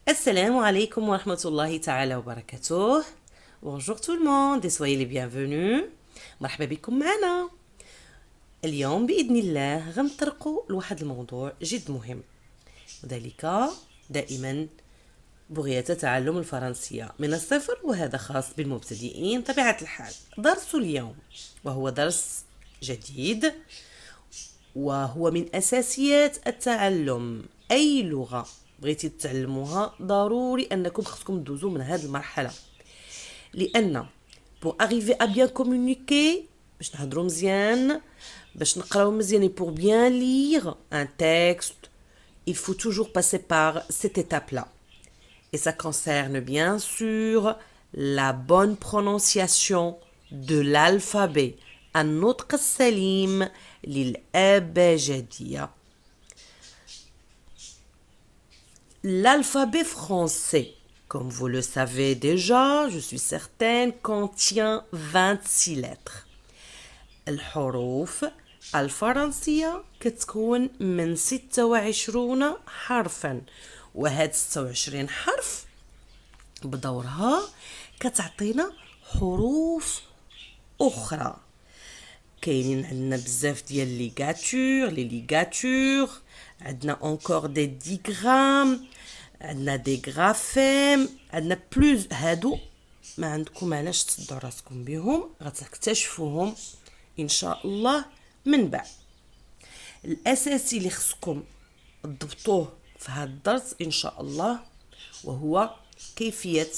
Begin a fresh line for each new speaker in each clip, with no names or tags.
Assalamu alaikum wa rahmatullahi ta'ala wa barakatuh. Bonjour tout le monde et soyez les bienvenus. مرحبا بكم معنا. اليوم بإذن الله غنطرقوا لواحد الموضوع جد مهم، وذلك دائما بغية تعلم الفرنسية من الصفر، وهذا خاص بالمبتدئين طبيعة الحال. درس اليوم وهو درس جديد، وهو من أساسيات التعلم. أي لغة بغيتي تتعلموها ضروري أنكم خصكم تدوزوا من هذه المرحلة، لأن pour arriver à bien communiquer باش نهضروا مزيان، باش نقراو مزيان et pour bien lire un texte, il faut toujours passer par cette étape-là. Et ça concerne bien sûr la bonne prononciation de l'alphabet النطق السليم للأبجدية. L'alphabet français, comme vous le savez déjà, je suis certaine, contient 26 lettres. الحروف الفرنسية كتكون من 26 حرفا، وهاد 26 حرف بدورها كتعطينا حروف أخرى. كاينين عندنا بزاف ديال لي ليغاتور، عندنا encore des digrammes، عندنا دي غرافيم، عندنا بلوز. هادو ما عندكم علاش تصدعوا راسكم بهم، غتكتشفوهم ان شاء الله من بعد. الاساسي اللي خصكم تضبطوه في هذا الدرس ان شاء الله وهو كيفية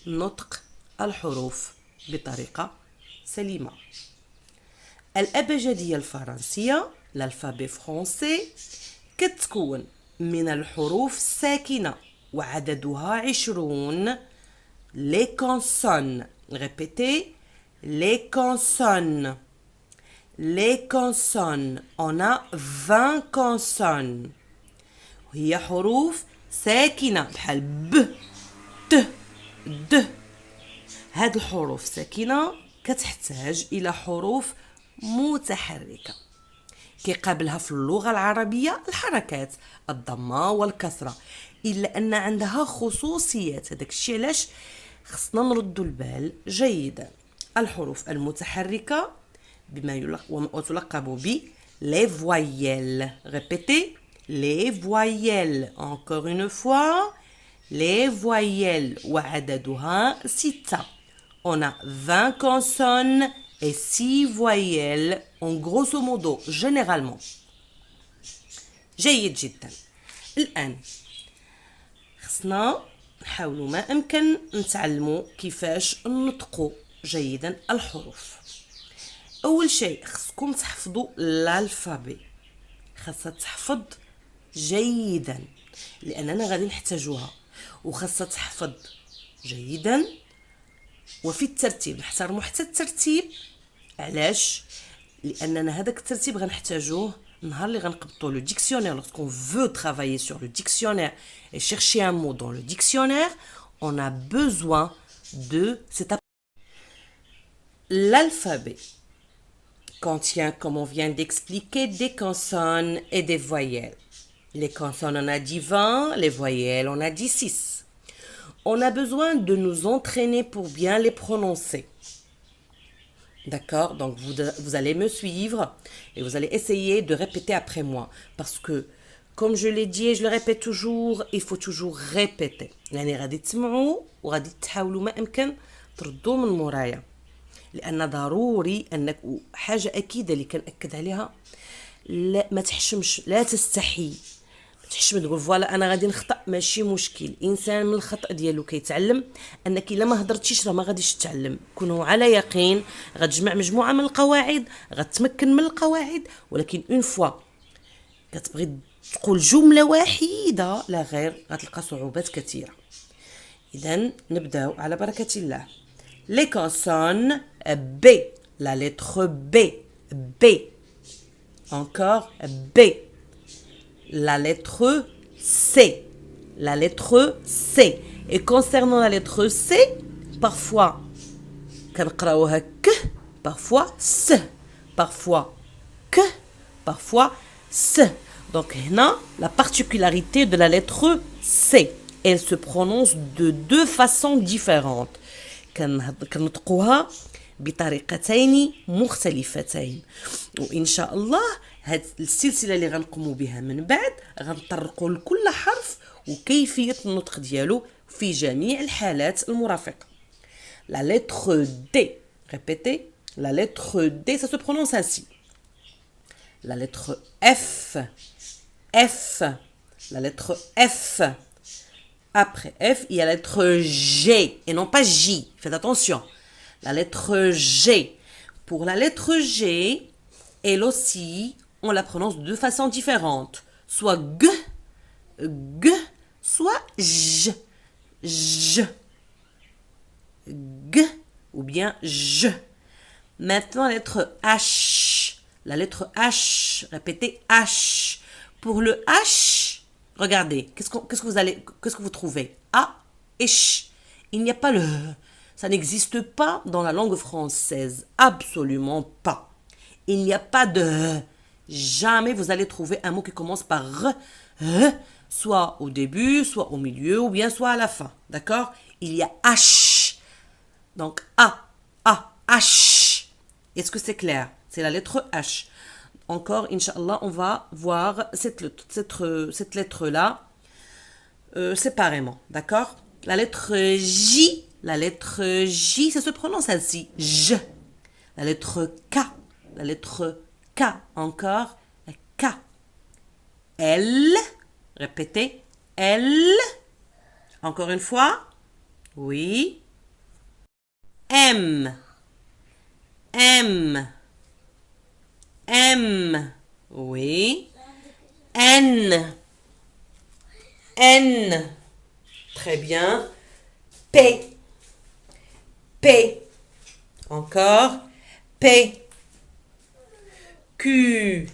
نطق الحروف بطريقة سليمة. الأبجدية الفرنسية l'alphabet français كتكون من الحروف الساكنة وعددها 20. les consonnes. répétez les consonnes. les consonnes. on a 20 consonnes. هي حروف ساكنة بحال ب ت د. هاد الحروف ساكنة كتحتاج إلى حروف متحركة كيقابلها في اللغة العربية الحركات الضمة والكسرة، إلا أن عندها خصوصيات. هذاك الشيء علاش خصنا نردوا البال جيدا. الحروف المتحركة بما وتلقب ب les voyelles. répétez les voyelles. encore une fois les voyelles. وعددها 6. on a 20 consonnes et 6 voyelles en grosso modo généralement. جيد جدا. الآن خصنا نحاولوا ما أمكن نتعلموا كيفاش ننطقوا جيدا الحروف. أول شيء خصكم تحفظوا الألفابي، خاصها تحفظ جيدا لأننا غادي نحتاجوها، وخاصها تحفظ جيدا وفي الترتيب. نحترموا حتى الترتيب. علاش؟ لاننا هذاك الترتيب غنحتاجوه نهار اللي غنقبطوا لو ديكسيونير. lorsqu'on veut travailler sur le dictionnaire et chercher un mot dans le dictionnaire, on a besoin de cet l'alphabet contient, comme on vient d'expliquer, des consonnes et des voyelles. les consonnes on a dit 20, les voyelles on a dit 6. on a besoin de nous entraîner pour bien les prononcer. D'accord? Donc vous allez me suivre et vous allez essayer de répéter après moi. Parce que, comme je l'ai dit et je le répète toujours, il faut toujours répéter. يعني غادي تسمعوا وغادي تحاولوا ما أمكن تردوا من مورايا، لأن ضروري أنك حاجة أكيدة اللي كنأكد عليها، لا ما تحشمش، لا تستحي، تحشم تقول فوالا انا غادي نخطا. ماشي مشكل، الانسان من الخطا ديالو كيتعلم. انك الا ما هضرتيش راه ما غاديش تتعلم. كونوا على يقين غتجمع مجموعه من القواعد، غتمكن من القواعد، ولكن اون فوا كتبغي تقول جمله واحده لا غير غتلقى صعوبات كثيره. اذا نبداو على بركه الله. les consonnes B. la lettre B. B. encore B. la lettre C. La lettre C. Et concernant la lettre C, parfois, كنقراوها ك, parfois S, parfois ك, parfois S. Donc, هنا, la particularité de la lettre C. elle se prononce de deux façons différentes. كنطقوها بطريقتين مختلفتين. وإن شاء الله هاد السلسلة اللي غنقوموا بها من بعد غنطرقوا لكل حرف وكيفية النطق ديالو في جميع الحالات المرافقة. La lettre D. Répétez. La lettre D, ça se prononce ainsi. La lettre F. F. La lettre F. Après F, il y a la lettre G et non pas J. Faites attention. La lettre G. Pour la lettre G, elle aussi, on la prononce de deux façons différentes. Soit G, G, soit J, J, G ou bien J. Maintenant, la lettre H. La lettre H. Répétez H. Pour le H, regardez, qu'est-ce que vous trouvez? A et Ch. Il n'y a pas le... Ça n'existe pas dans la langue française. Absolument pas. Il n'y a pas de... Jamais vous allez trouver un mot qui commence par soit au début, soit au milieu, ou bien soit à la fin. D'accord? Il y a H. Donc A, H. Est-ce que c'est clair? C'est la lettre H. Encore, Inch'Allah, on va voir cette lettre-là séparément. D'accord? La lettre J. La lettre J, ça se prononce ainsi. J. La lettre K. La lettre K. Encore. K. L. Répétez. L. Encore une fois. Oui. M. M. M. Oui. N. N. Très bien. P. P. Encore. P. Q.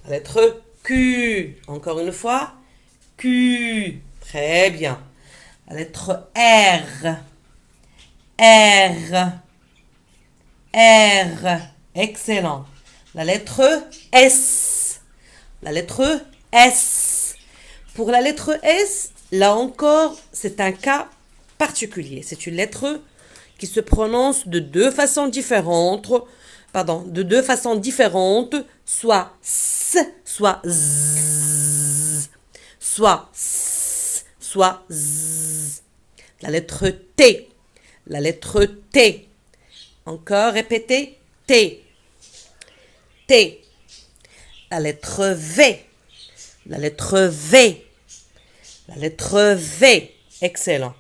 La lettre Q. Encore une fois. Q. Très bien. La lettre R. R. R. Excellent. La lettre S. La lettre S. Pour la lettre S, là encore, c'est un cas particulier. C'est une lettre qui se prononce de deux façons différentes. Soit S, soit Z. Soit S, soit Z. La lettre T. La lettre T. Encore, répétez. T. T. La lettre V. La lettre V. La lettre V. Excellent.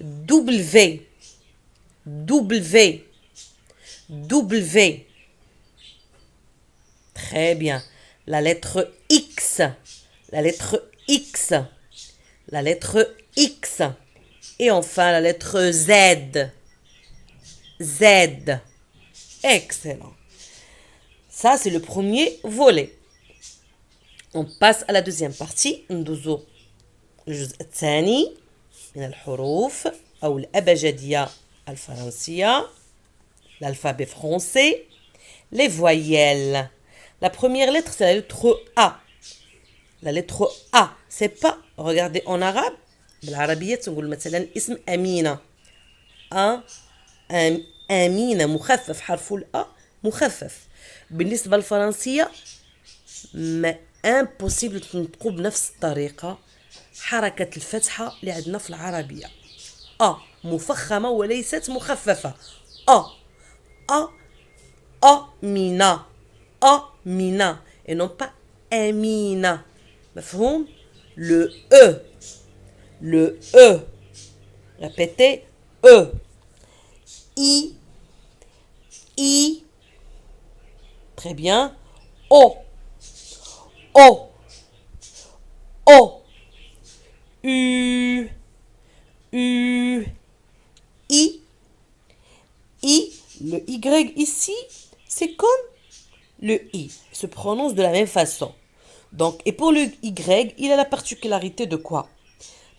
W. W. W. Très bien. La lettre X. La lettre X. La lettre X. Et enfin la lettre Z. Z. Excellent. Ça, c'est le premier volet. On passe à la deuxième partie. ندوزو الجزء الثاني من الحروف أو الأبجدية الفرنسية. L'alphabet français. Les voyelles. La première lettre, c'est la lettre A. La lettre A. C'est pas, regardez en arabe, بالعربية تنقول مثلا اسم أمينة. أمينة مخفف حرف الأ مخفف. بالنسبة للفرنسية ما امبوسيبل تنطقوا بنفس الطريقة حركة الفتحة اللي عندنا في العربية. مفخمة وليست مخففة. أمينة. أمينة et non pas أمينة. مفهوم؟ Le E. Le E. Répétez. E. I. I. Très bien. O. O. O. U. U. I. I. Le Y ici, c'est comme le I. Il se prononce de la même façon. Donc, et pour le Y, il a la particularité de quoi?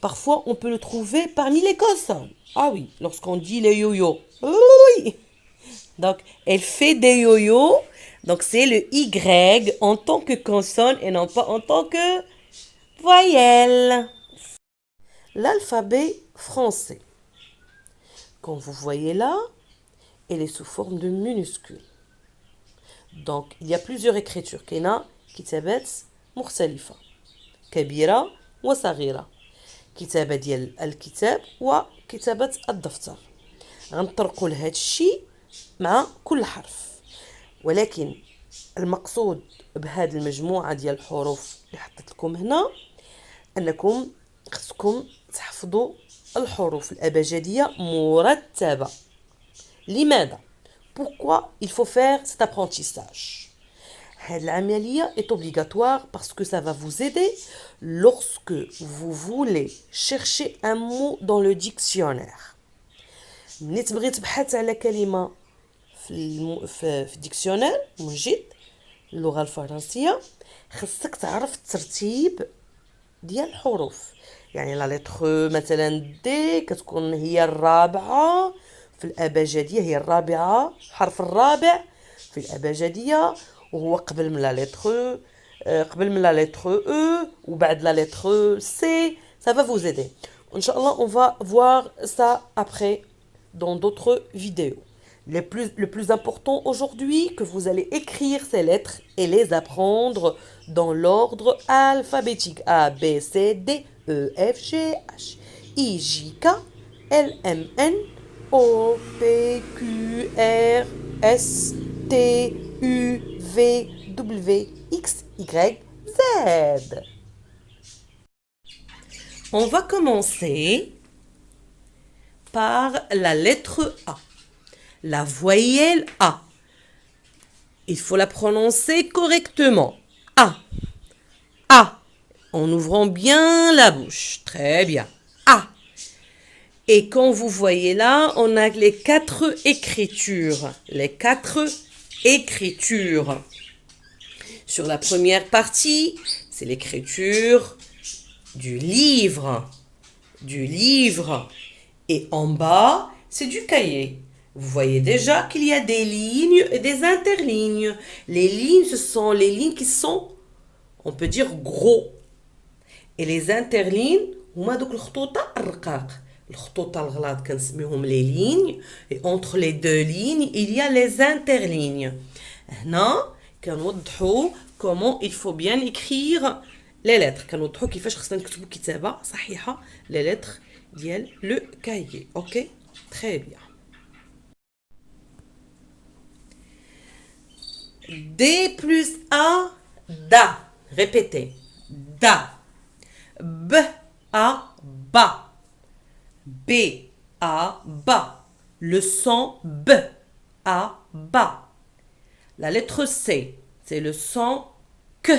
Parfois, on peut le trouver parmi les consonnes. Ah oui, lorsqu'on dit les yo-yo. Oui. Donc, elle fait des yo-yo. Donc, c'est le Y en tant que consonne et non pas en tant que voyelle. l'alphabet français. Comme vous voyez là, elle est sous forme de minuscule. Donc, il y a plusieurs écritures. كاينة كتابات مختلفة. كبيرة وصغيرة. كتابة ديال الكتاب وكتابة الدفتر. غنطرقوا لهذا الشيء مع كل حرف. ولكن المقصود بهذه المجموعة ديال الحروف اللي حطيت لكم هنا أنكم خصكم تحفظوا الحروف الأبجدية مرتبة. لماذا؟ Pourquoi il faut faire cet apprentissage? Cette العملية est obligatoire parce que ça va vous aider lorsque vous voulez chercher un mot dans le dictionnaire. ملي تبغي تبحث على كلمة في الديكسيونير منجد اللغة الفرنسية خصك تعرف الترتيب ديال الحروف. يعني لا لتر مثلا دي كتكون هي الرابعة في الأبجدية، هي الرابعة الحرف الرابع في الأبجدية، وهو قبل من لا لتر او وبعد لا لتر سي. Ça va vous aider. Inch'Allah, on va voir ça après dans d'autres vidéos. Le plus important aujourd'hui, que vous allez écrire ces lettres et les apprendre dans l'ordre alphabétique. A, B, C, D, E, F, G, H, I, J, K, L, M, N, O, P, Q, R, S, T, U, V, W, X, Y, Z. On va commencer par la lettre A. La voyelle A. Il faut la prononcer correctement. A. A. En ouvrant bien la bouche. Très bien. A. Et quand vous voyez là, on a les 4 écritures. Les 4 écritures. Sur la première partie, c'est l'écriture du livre. Du livre. Et en bas, c'est du cahier. Vous voyez déjà qu'il y a des lignes et des interlignes. Les lignes, ce sont les lignes qui sont, on peut dire, gros. Et les interlignes, هما دوك الخطوطة الرقاق. الخطوطة الغلاظ كنسميهم les lignes. Et entre les 2 lignes, il y a les interlignes. هنا كنوضحوا comment il faut bien écrire les lettres. كنوضحوا كيفاش خصنا نكتبوا كتابة صحيحة les lettres ديال le cahier. OK? Très bien. D plus A, da. Répétez. Da. B, A, ba. B, A, ba. Le son B, A, ba. La lettre C, c'est le son K,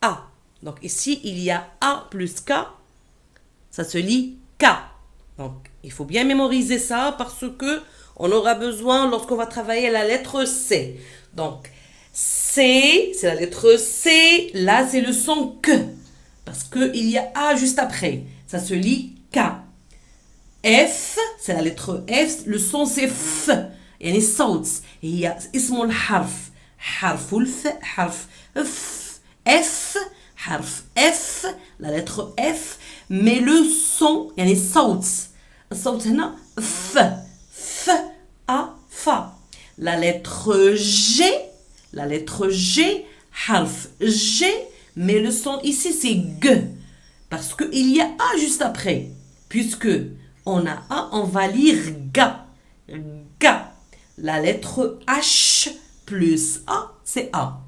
A. Donc ici, il y a A plus K. Ça se lit K. Donc, il faut bien mémoriser ça parce que on aura besoin lorsqu'on va travailler la lettre C. Donc, C, c'est la lettre C. Là, c'est le son que. Parce qu'il y a A juste après. Ça se lit K. F, c'est la lettre F. Le son, c'est F. يعني الصوت. هي اسمه الحرف. حرف الف. حرف F. F. حرف F. La lettre F. Mais le son, يعني الصوت. الصوت هنا F. F. A. Fa. La lettre G. La lettre G, harf G, mais le son ici c'est G. Parce qu'il y a A juste après. Puisque on a A, on va lire Ga. Ga. La lettre H plus A, c'est A.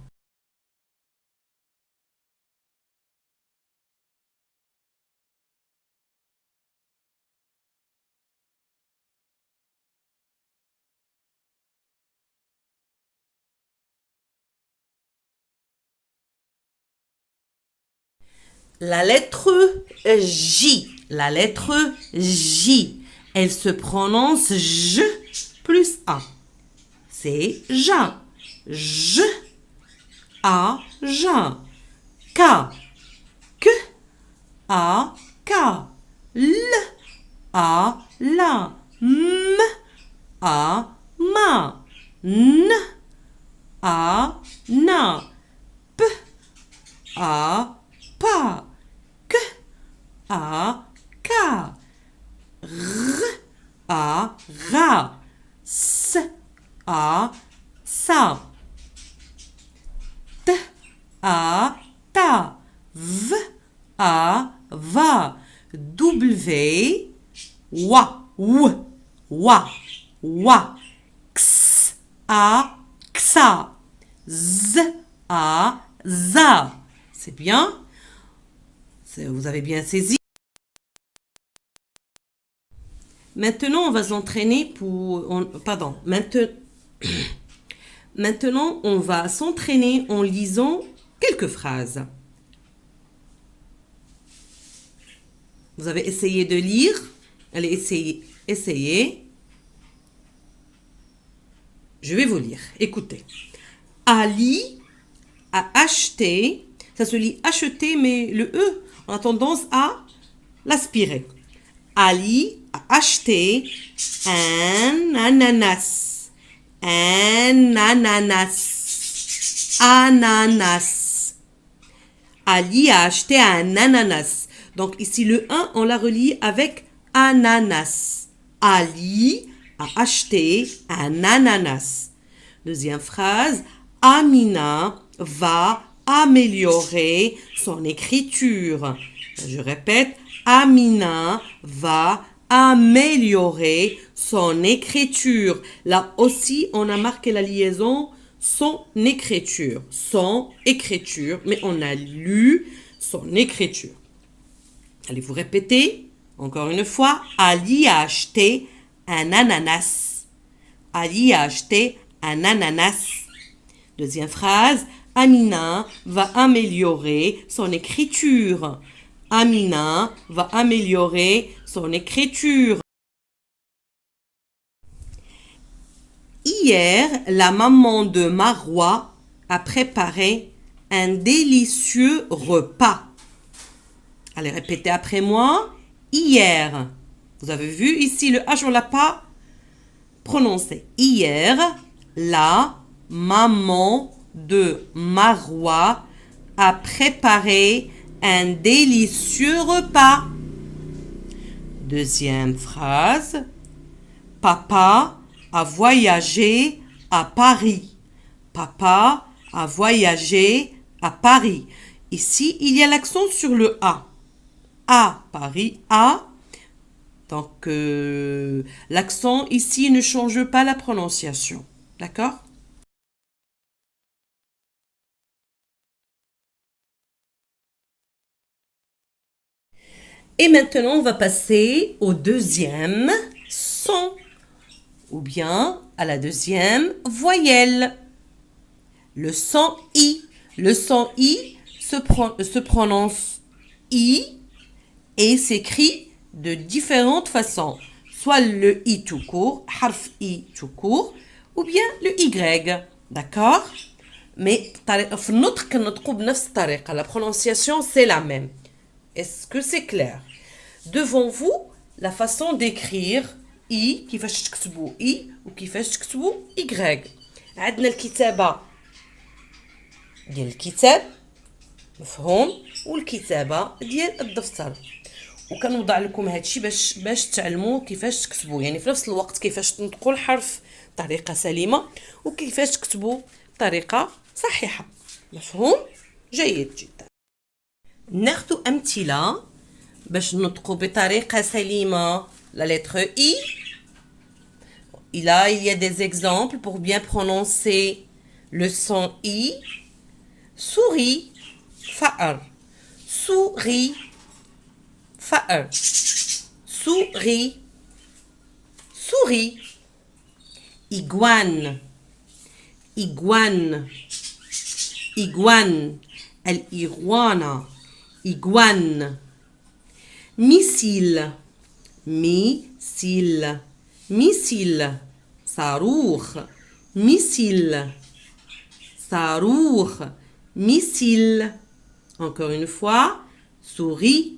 La lettre J. La lettre J. Elle se prononce J plus A. C'est Ja. J. A. Ja. K. K. A. K. L. A. La. M. A. Ma. N. A. Na. P. A. Pa. K. A. Ka. Ra. S. A. Sa. T. A. Ta. V. A. Va. W. Wa. W. Wa. Wa. X. A. Xa. Z. A. Za. C'est bien? Vous avez bien saisi? Maintenant, on va s'entraîner Maintenant, on va s'entraîner en lisant quelques phrases. Vous avez essayé de lire. Allez, essayez. Je vais vous lire. Écoutez. Ali a acheté. Ça se lit acheter, mais le E, on a tendance à l'aspirer. Ali a acheté un ananas. Un ananas. Ananas. Ali a acheté un ananas. Donc ici, le 1, on la relie avec ananas. Ali a acheté un ananas. Deuxième phrase. Amina va améliorer son écriture. Je répète. Amina va améliorer son écriture. Là aussi, on a marqué la liaison son écriture. Son écriture, mais on a lu son écriture. Allez, vous répétez encore une fois. Ali a acheté un ananas. Ali a acheté un ananas. Deuxième phrase. Amina va améliorer son écriture. Amina va améliorer son écriture. Hier, la maman de Marwa a préparé un délicieux repas. Allez, répétez après moi. Hier. Vous avez vu ici le H, on ne l'a pas prononcé. Hier, la maman de Marwa a préparé un délicieux repas. Deuxième phrase. Papa a voyagé à Paris. Papa a voyagé à Paris. Ici, il y a l'accent sur le A. À Paris, A. Donc, l'accent ici ne change pas la prononciation. D'accord? Et maintenant, on va passer au deuxième son, ou bien à la deuxième voyelle. Le son I. Le son I se prononce I et s'écrit de différentes façons. Soit le I tout court, harf I tout court, ou bien le Y. D'accord? Mais la prononciation, c'est la même. Est-ce que c'est clair? Devant vous, la façon d'écrire I, كيفاش تكتبوا I ou كيفاش تكتبوا Y. عندنا الكتابة ديال الكتاب مفهوم والكتابة ديال الدفتر. وكنوضع لكم هادشي باش تعلموا كيفاش تكتبوا، يعني في نفس الوقت كيفاش تنطقوا الحرف بطريقة سليمة وكيفاش تكتبوا بطريقة صحيحة. مفهوم؟ جيد جدا. ناخذ أمثلة باش نطقوا بطريقة سليمة la lettre I. Et là, il y a des exemples pour bien prononcer le son I. Souris, fa'ar. Souris, fa'ar. Souris, souris. Iguane, iguane, iguane. Al-iguana, iguane. Missile, missile, missile. Saroukh, missile, saroukh, missile. Encore une fois, souris,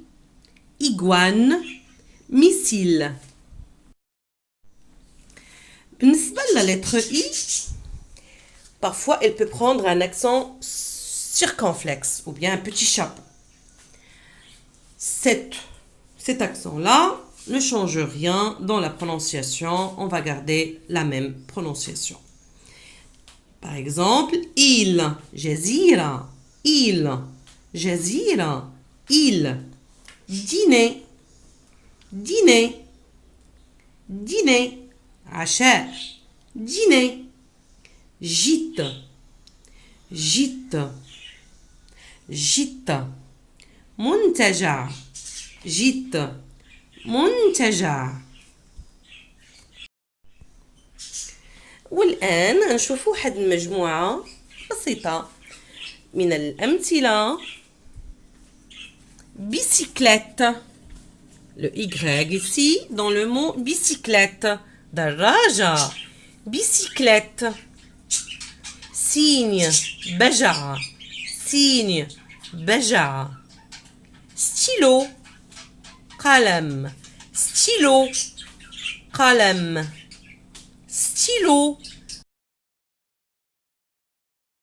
iguane, missile. بالنسبة la lettre I, parfois elle peut prendre un accent circonflexe ou bien un petit chapeau. Cet accent-là, ne change rien dans la prononciation. On va garder la même prononciation. Par exemple, il, جزيرة, il, جزيرة, il, dîner, dîner, dîner, عشاء, dîner, gîte, gîte, gîte, منتجع, gîte, منتجع. والآن نشوف واحد المجموعة بسيطة من الأمثلة. bicyclette, le Y ici dans le mot bicyclette. دراجة, bicyclette. signe, بجعة, signe, بجعة. stylo, قلم, stylo, قلم, ستيلو.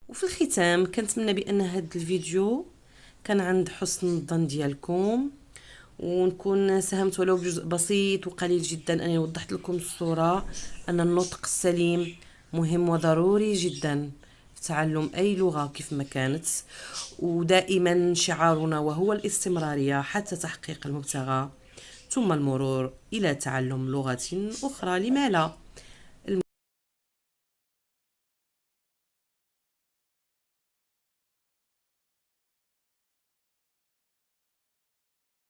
وفي الختام كنتمنى بان هذا الفيديو كان عند حسن الظن ديالكم، ونكون ساهمت ولو بجزء بسيط وقليل جدا اني وضحت لكم الصورة ان النطق السليم مهم وضروري جدا في تعلم اي لغة كيف ما كانت، ودائما شعارنا وهو الاستمرارية حتى تحقيق المبتغى ثم المرور الى تعلم لغة اخرى، لما لا.